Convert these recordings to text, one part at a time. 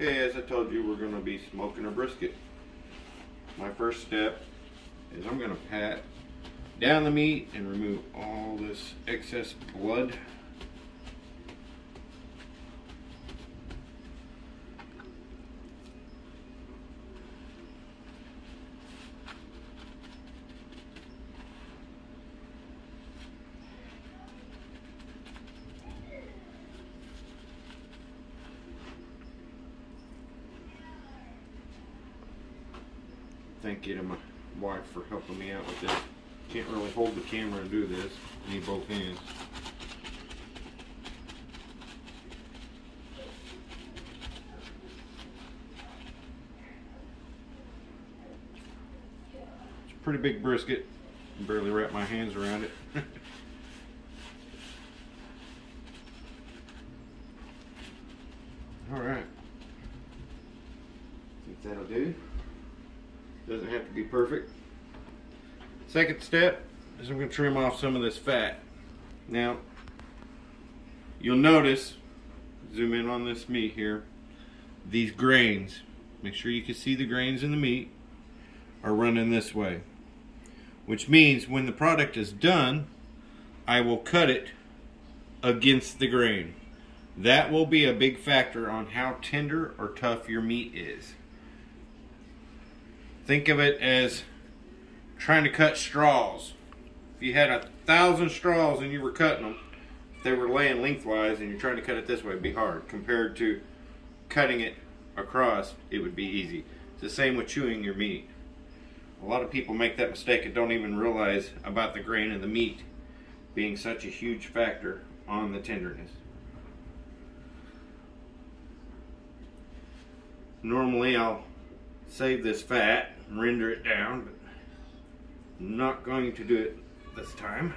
Okay, as I told you, we're going to be smoking a brisket. My first step is I'm going to pat down the meat and remove all this excess blood. Thank you to my wife for helping me out with this. Can't really hold the camera and do this. Need both hands. It's a pretty big brisket. I can barely wrap my hands around it. Alright. Think that'll do. Doesn't have to be perfect. Second step is I'm going to trim off some of this fat. Now, you'll notice, zoom in on this meat here, these grains, make sure you can see the grains in the meat, are running this way. Which means when the product is done, I will cut it against the grain. That will be a big factor on how tender or tough your meat is. Think of it as trying to cut straws. If you had 1,000 straws and you were cutting them, if they were laying lengthwise and you're trying to cut it this way, it'd be hard. Compared to cutting it across, it would be easy. It's the same with chewing your meat. A lot of people make that mistake and don't even realize about the grain of the meat being such a huge factor on the tenderness. Normally I'll save this fat and render it down, but I'm not going to do it this time.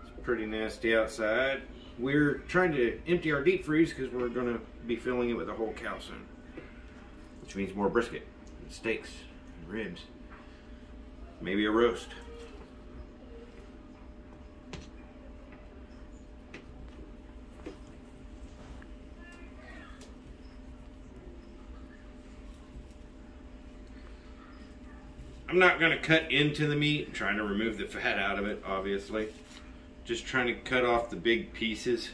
It's pretty nasty outside. We're trying to empty our deep freeze because we're going to be filling it with a whole cow soon, which means more brisket and steaks and ribs, maybe a roast. I'm not going to cut into the meat. I'm trying to remove the fat out of it, obviously. Just trying to cut off the big pieces.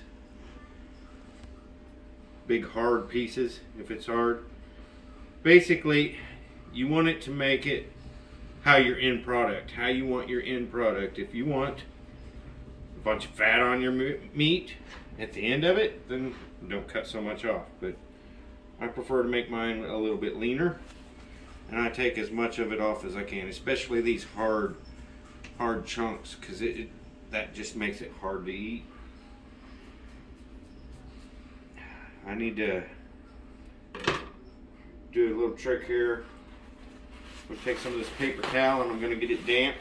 Big hard pieces, if it's hard. Basically, you want it to make it how your end product, how you want your end product. If you want a bunch of fat on your meat at the end of it, then don't cut so much off. But I prefer to make mine a little bit leaner. And I take as much of it off as I can, especially these hard chunks, because that just makes it hard to eat. I need to do a little trick here. I'm going to take some of this paper towel and I'm going to get it damp.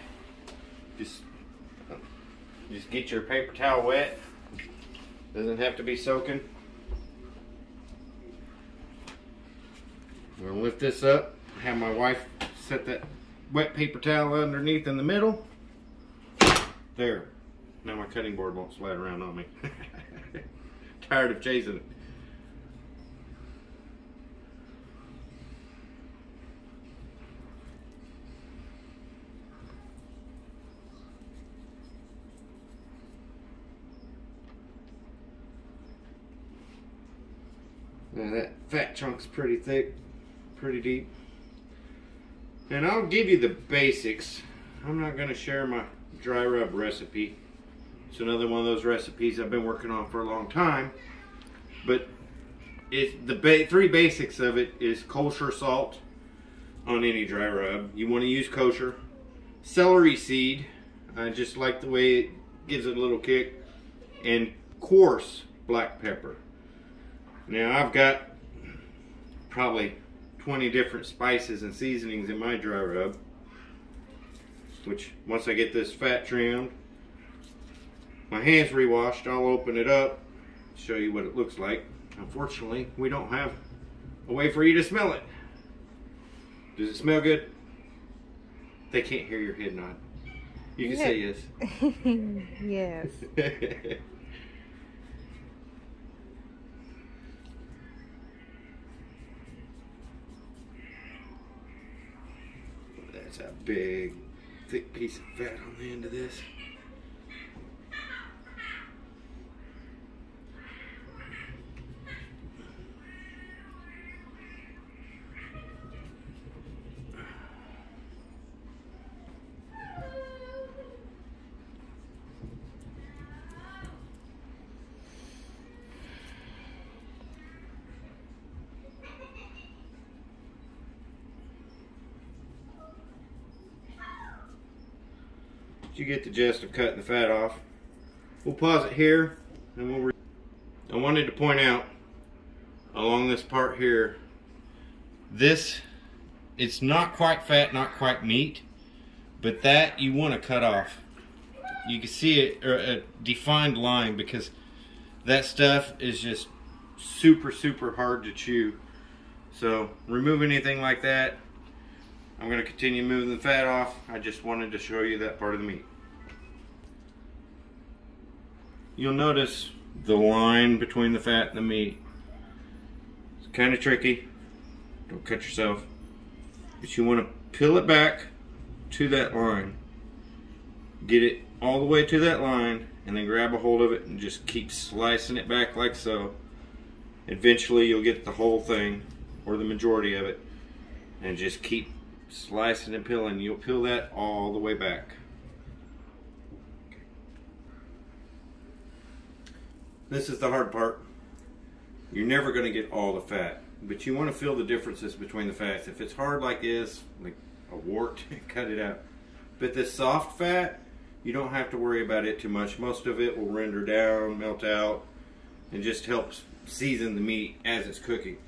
Just get your paper towel wet. Doesn't have to be soaking. I'm going to lift this up. Have my wife set that wet paper towel underneath in the middle. There. Now my cutting board won't slide around on me. Tired of chasing it. Now that fat chunk's pretty thick, pretty deep. And I'll give you the basics. I'm not going to share my dry rub recipe. It's another one of those recipes I've been working on for a long time. But the three basics of it is kosher salt on any dry rub. You want to use kosher. Celery seed. I just like the way it gives it a little kick. And coarse black pepper. Now I've got probably 20 different spices and seasonings in my dry rub, which once I get this fat trimmed, my hands rewashed, I'll open it up, show you what it looks like. Unfortunately, we don't have a way for you to smell it. Does it smell good? They can't hear your head nod. You can say yes. Yes. That's a big, thick piece of fat on the end of this. You get the gist of cutting the fat off. We'll pause it here and I wanted to point out along this part here, it's not quite fat, not quite meat, but that you want to cut off. You can see it, or a defined line, because that stuff is just super hard to chew. So remove anything like that. I'm going to continue moving the fat off. I just wanted to show you that part of the meat. You'll notice the line between the fat and the meat. It's kind of tricky. Don't cut yourself. But you want to peel it back to that line. Get it all the way to that line, and then grab a hold of it and just keep slicing it back like so. Eventually you'll get the whole thing, or the majority of it, and just keep slicing and peeling. You'll peel that all the way back. This is the hard part. You're never going to get all the fat, but you want to feel the differences between the fats. If it's hard like this, like a wart, cut it out. But this soft fat, you don't have to worry about it too much. Most of it will render down, melt out, and just helps season the meat as it's cooking.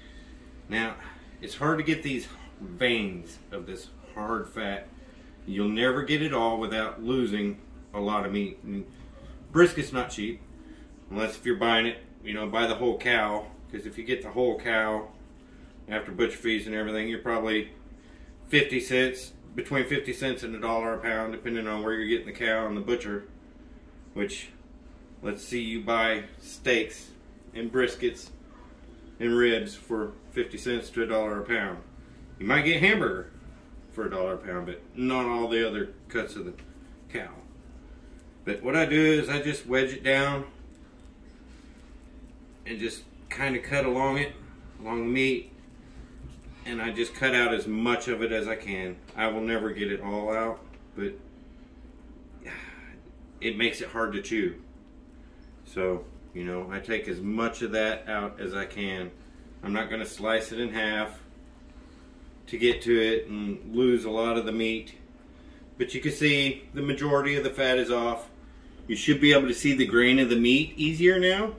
Now, it's hard to get these veins of this hard fat. You'll never get it all without losing a lot of meat. And brisket's not cheap, unless if you're buying it, you know, buy the whole cow. Because if you get the whole cow after butcher fees and everything, you're probably 50 cents, between 50 cents and $1 a pound, depending on where you're getting the cow and the butcher. Which, let's see, you buy steaks and briskets and ribs for 50 cents to $1 a pound. You might get hamburger for $1 a pound, but not all the other cuts of the cow. But what I do is I just wedge it down and just kind of cut along it, along the meat, and I just cut out as much of it as I can. I will never get it all out, but it makes it hard to chew. So, you know, I take as much of that out as I can. I'm not going to slice it in half to get to it and lose a lot of the meat. But you can see the majority of the fat is off. You should be able to see the grain of the meat easier now.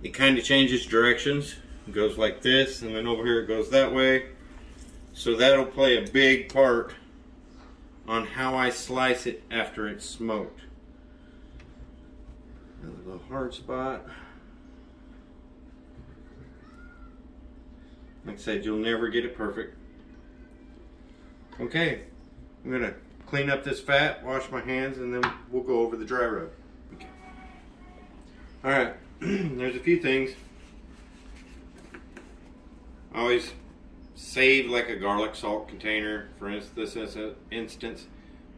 It kind of changes directions. It goes like this, and then over here it goes that way. So that'll play a big part on how I slice it after it's smoked. Another little hard spot. Like I said, you'll never get it perfect. Okay, I'm gonna clean up this fat, wash my hands, and then we'll go over the dry rub. Okay. All right, there's a few things. I always save like a garlic salt container, for instance,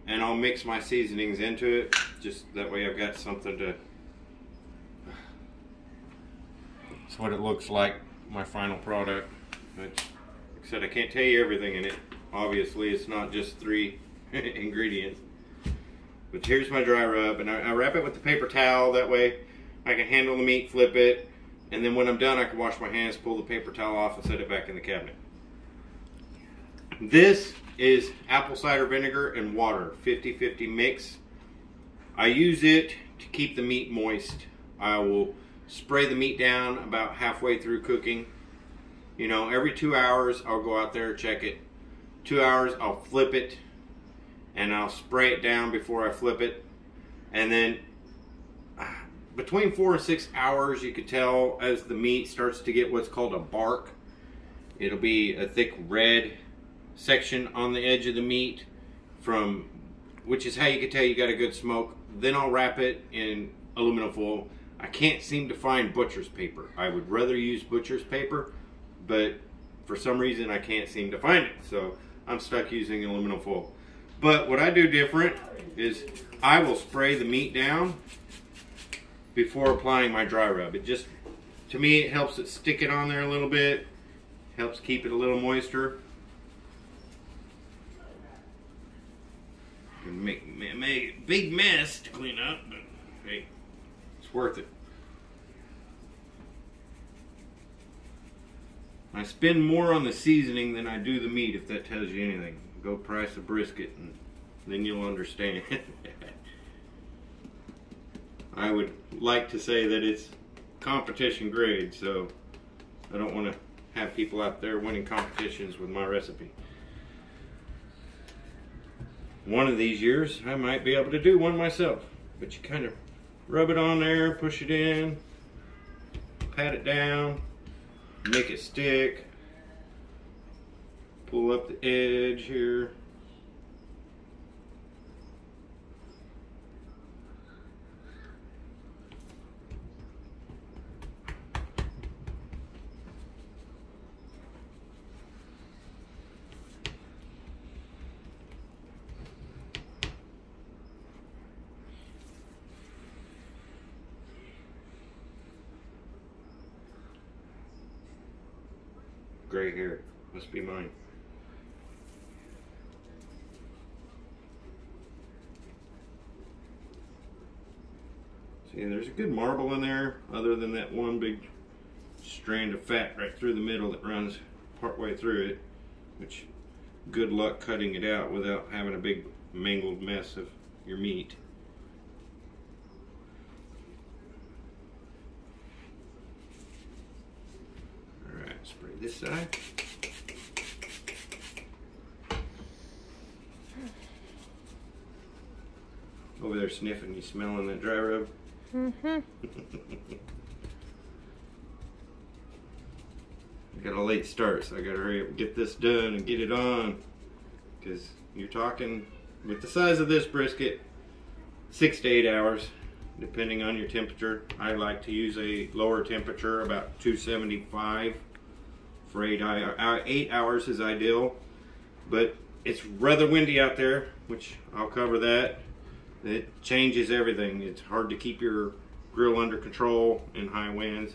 and I'll mix my seasonings into it. Just that way I've got something to... That's what it looks like, my final product. But like I said, I can't tell you everything in it. Obviously, it's not just 3 ingredients. But here's my dry rub, and I wrap it with the paper towel. That way I can handle the meat, flip it, and then when I'm done I can wash my hands, pull the paper towel off, and set it back in the cabinet. This is apple cider vinegar and water, 50-50 mix. I use it to keep the meat moist. I will spray the meat down about halfway through cooking. You know, every 2 hours I'll go out there and check it. 2 hours I'll flip it, and I'll spray it down before I flip it. And then between 4 and 6 hours, you can tell as the meat starts to get what's called a bark. It'll be a thick red section on the edge of the meat, which is how you can tell you got a good smoke. Then I'll wrap it in aluminum foil. I can't seem to find butcher's paper. I would rather use butcher's paper, but for some reason I can't seem to find it. So I'm stuck using aluminum foil. But what I do different is I will spray the meat down before applying my dry rub. It just, to me, it helps it stick it on there a little bit, helps keep it a little moister. Make a big mess to clean up, but hey, it's worth it. I spend more on the seasoning than I do the meat, if that tells you anything. Go price a brisket and then you'll understand. I would like to say that it's competition grade, so I don't want to have people out there winning competitions with my recipe. One of these years, I might be able to do one myself. But you kind of rub it on there, push it in, pat it down, make it stick, pull up the edge here. Gray hair, must be mine. See, there's a good marble in there, other than that one big strand of fat right through the middle that runs part way through it, which good luck cutting it out without having a big mangled mess of your meat. Spray this side. Over there sniffing, you smelling that dry rub? Mm-hmm. I got a late start, so I gotta hurry up and get this done and get it on. Because you're talking, with the size of this brisket, 6 to 8 hours, depending on your temperature. I like to use a lower temperature, about 275. For 8 hours is ideal, but it's rather windy out there, which I'll cover that. It changes everything. It's hard to keep your grill under control in high winds,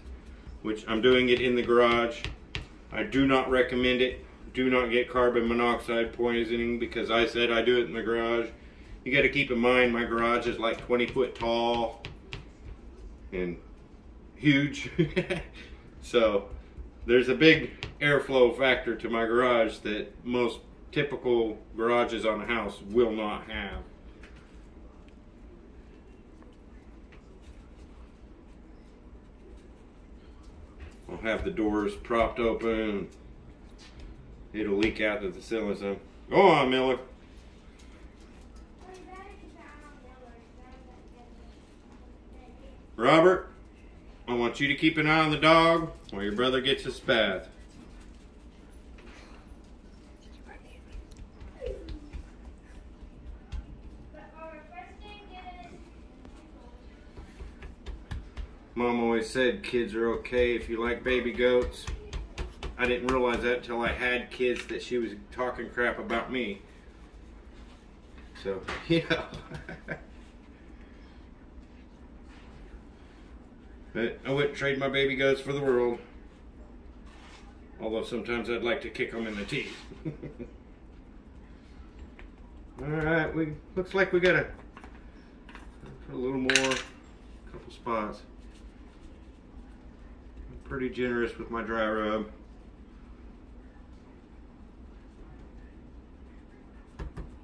which I'm doing it in the garage. I do not recommend it. Do not get carbon monoxide poisoning because I said I do it in the garage. You got to keep in mind my garage is like 20 foot tall and huge. So there's a big airflow factor to my garage that most typical garages on a house will not have. I'll have the doors propped open. It'll leak out to the ceiling. So go on, Miller. Robert, I want you to keep an eye on the dog while your brother gets his bath. Mom always said kids are okay if you like baby goats. I didn't realize that until I had kids that she was talking crap about me. So, you know. But I wouldn't trade my baby goats for the world. Although sometimes I'd like to kick them in the teeth. Alright, looks like we got a little more, a couple spots. I'm pretty generous with my dry rub.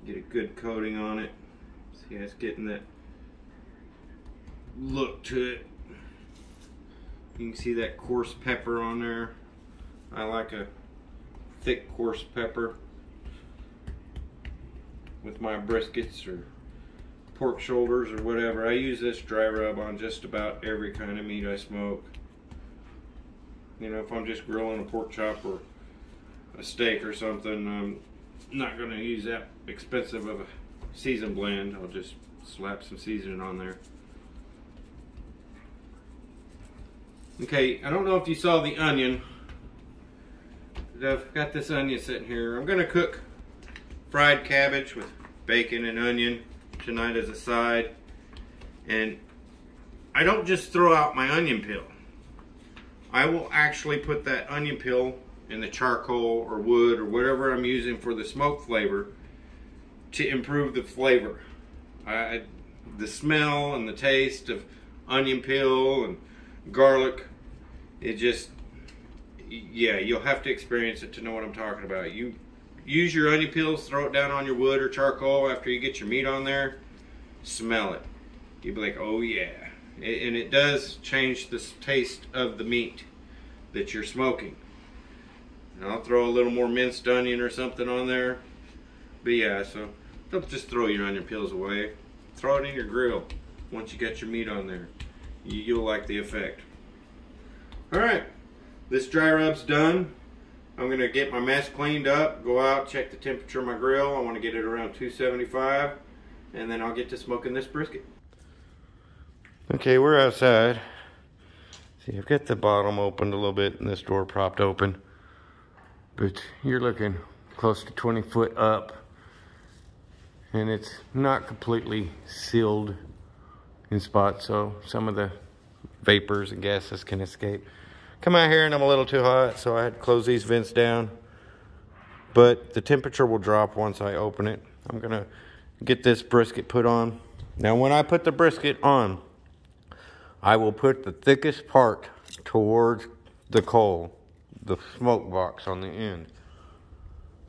Get a good coating on it. See, it's getting that look to it. You can see that coarse pepper on there. I like a thick coarse pepper with my briskets or pork shoulders or whatever. I use this dry rub on just about every kind of meat I smoke. You know, if I'm just grilling a pork chop or a steak or something, I'm not going to use that expensive of a season blend. I'll just slap some seasoning on there. Okay, I don't know if you saw the onion. I've got this onion sitting here. I'm going to cook fried cabbage with bacon and onion tonight as a side. And I don't just throw out my onion peel. I will actually put that onion peel in the charcoal or wood or whatever I'm using for the smoke flavor to improve the flavor. The smell and the taste of onion peel and garlic, it just, yeah, you'll have to experience it to know what I'm talking about. You use your onion peels, throw it down on your wood or charcoal after you get your meat on there, smell it. You'll be like, oh yeah. And it does change the taste of the meat that you're smoking. And I'll throw a little more minced onion or something on there. But yeah, so don't just throw your onion peels away. Throw it in your grill once you get your meat on there. You'll like the effect. Alright, this dry rub's done. I'm going to get my mess cleaned up, go out, check the temperature of my grill. I want to get it around 275, and then I'll get to smoking this brisket. Okay, we're outside. See, I've got the bottom opened a little bit and this door propped open. But you're looking close to 20 foot up. And it's not completely sealed in spots, so some of the vapors and gases can escape. Come out here and I'm a little too hot, so I had to close these vents down. But the temperature will drop once I open it. I'm gonna get this brisket put on. Now when I put the brisket on, I will put the thickest part towards the coal, the smoke box on the end.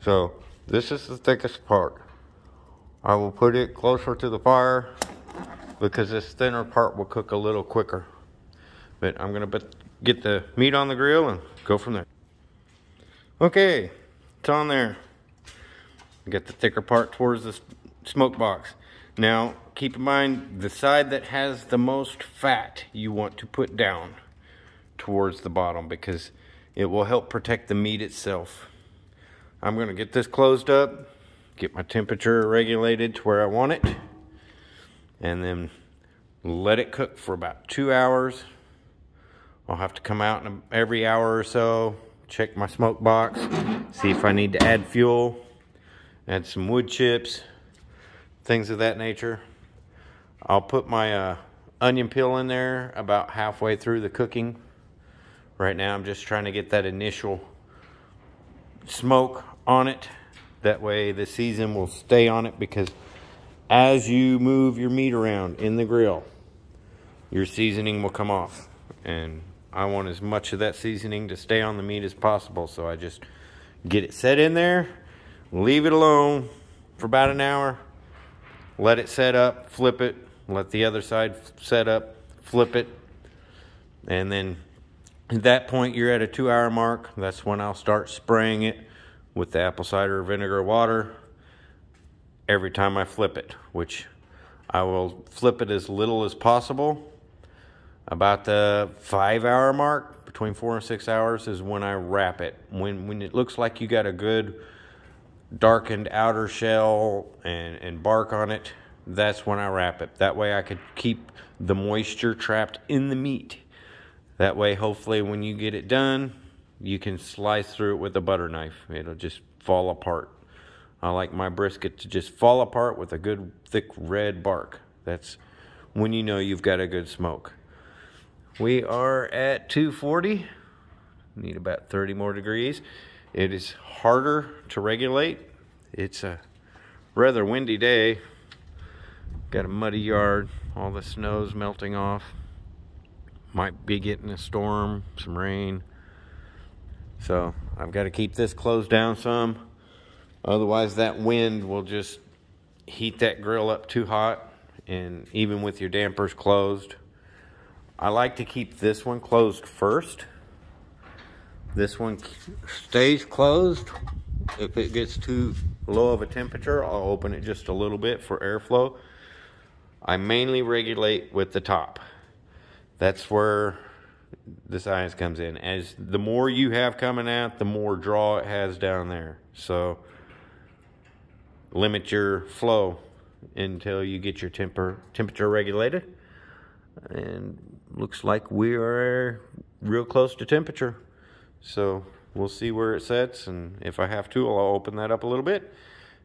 So this is the thickest part. I will put it closer to the fire because this thinner part will cook a little quicker. But I'm gonna get the meat on the grill and go from there. Okay, it's on there. Get the thicker part towards the smoke box. Now, keep in mind, the side that has the most fat you want to put down towards the bottom because it will help protect the meat itself. I'm going to get this closed up, get my temperature regulated to where I want it, and then let it cook for about 2 hours. I'll have to come out every hour or so, check my smoke box, see if I need to add fuel, add some wood chips, things of that nature. I'll put my onion peel in there about halfway through the cooking. Right now I'm just trying to get that initial smoke on it. That way the season will stay on it, because as you move your meat around in the grill, your seasoning will come off. And I want as much of that seasoning to stay on the meat as possible. So I just get it set in there, leave it alone for about an hour, let it set up, flip it, let the other side set up, flip it, and then at that point you're at a 2 hour mark. That's when I'll start spraying it with the apple cider vinegar water every time I flip it, which I will flip it as little as possible. About the 5 hour mark, between 4 and 6 hours, is when I wrap it. When it looks like you got a good darkened outer shell and bark on it, that's when I wrap it. That way I could keep the moisture trapped in the meat. That way, hopefully, when you get it done, you can slice through it with a butter knife. It'll just fall apart. I like my brisket to just fall apart with a good thick red bark. That's when you know you've got a good smoke. We are at 240. Need about 30 more degrees. It is harder to regulate. It's a rather windy day. Got a muddy yard. All the snow's melting off. Might be getting a storm, some rain. So I've got to keep this closed down some. Otherwise that wind will just heat that grill up too hot. And even with your dampers closed, I like to keep this one closed first. This one stays closed. If it gets too low of a temperature, I'll open it just a little bit for airflow. I mainly regulate with the top. That's where the science comes in. As the more you have coming out, the more draw it has down there. So limit your flow until you get your temperature regulated. And looks like we are real close to temperature. So we'll see where it sets, and if I have to, I'll open that up a little bit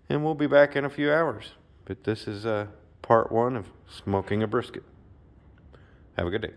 And we'll be back in a few hours. But this is part 1 of smoking a brisket. Have a good day.